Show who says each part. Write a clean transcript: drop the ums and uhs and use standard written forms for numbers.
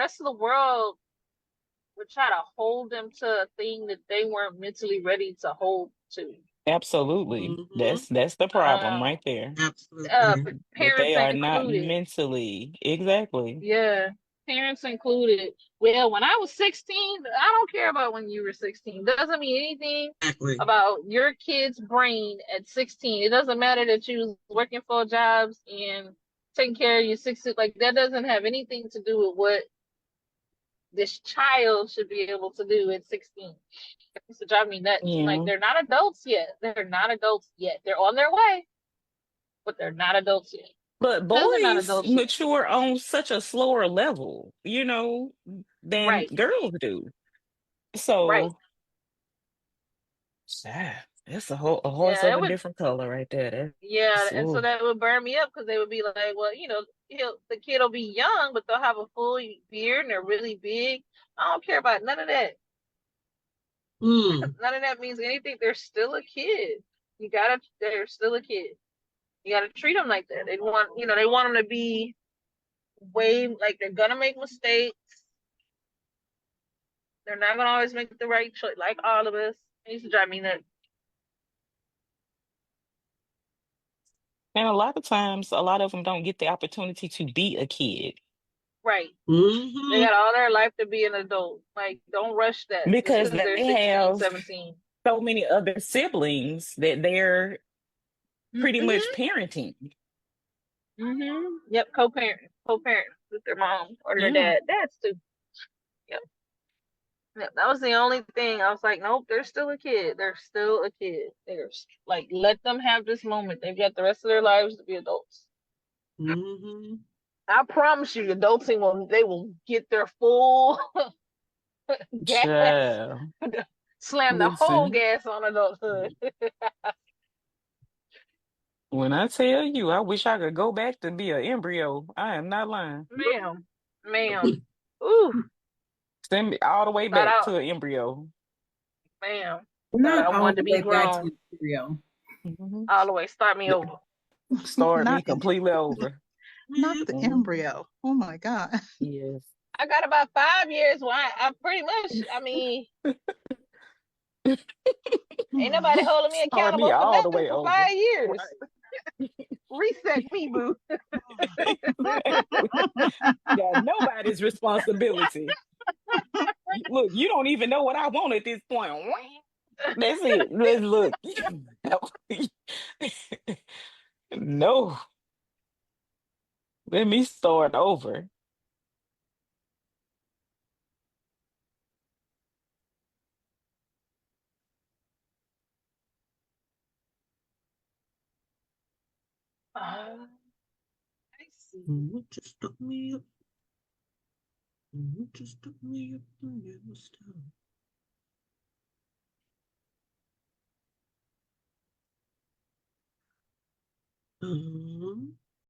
Speaker 1: rest of the world would try to hold them to a thing that they weren't mentally ready to hold to.
Speaker 2: Absolutely.
Speaker 3: Mm-hmm.
Speaker 2: That's the problem
Speaker 1: Um,
Speaker 2: right there.
Speaker 3: Absolutely.
Speaker 2: That
Speaker 1: parents
Speaker 2: they are not
Speaker 1: included.
Speaker 2: mentally exactly.
Speaker 1: Yeah, parents included. Well, when I was 16, I don't care about when you were 16. Doesn't mean anything
Speaker 3: Exactly.
Speaker 1: about your kid's brain at 16. It doesn't matter that you was working 4 jobs and taking care of your 16. Like that doesn't have anything to do with what this child should be able to do at 16. It used to drive me nuts. Like
Speaker 2: Yeah.
Speaker 1: they're not adults yet. They're not adults yet. They're on their way, but they're not adults yet.
Speaker 2: But
Speaker 1: Because they're not
Speaker 2: boys
Speaker 1: adults yet.
Speaker 2: mature on such a slower level, than
Speaker 1: Right,
Speaker 2: girls do.
Speaker 1: right.
Speaker 2: So, it's a horse
Speaker 1: Yeah,
Speaker 2: of
Speaker 1: it
Speaker 2: a
Speaker 1: would.
Speaker 2: different color right there.
Speaker 1: Yeah,
Speaker 2: That's,
Speaker 1: and so
Speaker 2: ooh.
Speaker 1: that would burn me up because they would be like, well, the kid will be young, but they'll have a full beard and they're really big. I don't care about none of that.
Speaker 3: Mm.
Speaker 1: None of that means anything. They're still a kid. They're still a kid. You gotta treat them like that. They want them to be way like they're gonna make mistakes. They're not gonna always make the right choice, like all of us. It used to drive me nuts.
Speaker 2: And a lot of times, a lot of them don't get the opportunity to be a kid
Speaker 1: Right. They
Speaker 3: Mm-hmm.
Speaker 1: got all their life to be an adult. Like, don't rush that just
Speaker 2: because
Speaker 1: because
Speaker 2: they
Speaker 1: they're 16,
Speaker 2: have
Speaker 1: 17.
Speaker 2: so many other siblings that they're pretty much
Speaker 1: Mm-hmm.
Speaker 2: parenting.
Speaker 1: Mm-hmm. Yep, co-parent with their mom or their
Speaker 2: Yeah.
Speaker 1: dad. Dads too. Yep. Yep. That was the only thing. I was like, nope, they're still a kid. They're still a kid. Like, let them have this moment. They've got the rest of their lives to be adults.
Speaker 3: Mm-hmm.
Speaker 1: I promise you, they will get their full gas,
Speaker 2: Child.
Speaker 1: slam the whole
Speaker 2: Listen,
Speaker 1: gas on adulthood.
Speaker 2: when I tell you, I wish I could go back to be an embryo. I am not lying.
Speaker 1: Ma'am, ma'am. Ooh,
Speaker 2: Send me all the way
Speaker 1: thought
Speaker 2: back
Speaker 1: I,
Speaker 2: to an embryo.
Speaker 1: ma'am, thought
Speaker 4: Not
Speaker 1: I
Speaker 4: all
Speaker 1: wanted to
Speaker 4: the
Speaker 1: be
Speaker 4: way back
Speaker 1: grown
Speaker 4: to Imperial.
Speaker 2: Mhm.
Speaker 1: all the way. Start me over.
Speaker 2: Start me
Speaker 4: Not
Speaker 2: completely over.
Speaker 4: not the
Speaker 2: Mhm.
Speaker 4: embryo. Oh my God.
Speaker 2: Yes.
Speaker 1: I got about 5 years. Why? I pretty much. I mean, ain't nobody holding me
Speaker 2: Start me
Speaker 1: accountable for
Speaker 2: all the
Speaker 1: nothing
Speaker 2: way
Speaker 1: for
Speaker 2: over.
Speaker 1: 5 years.
Speaker 2: Right.
Speaker 1: Reset me, boo.
Speaker 2: Exactly. Yeah, nobody's responsibility. Look, you don't even know what I want at this point. That's it. Let's look. No, let me start over.
Speaker 1: I see.
Speaker 3: What just took me up? What just took me up the never stop? Um,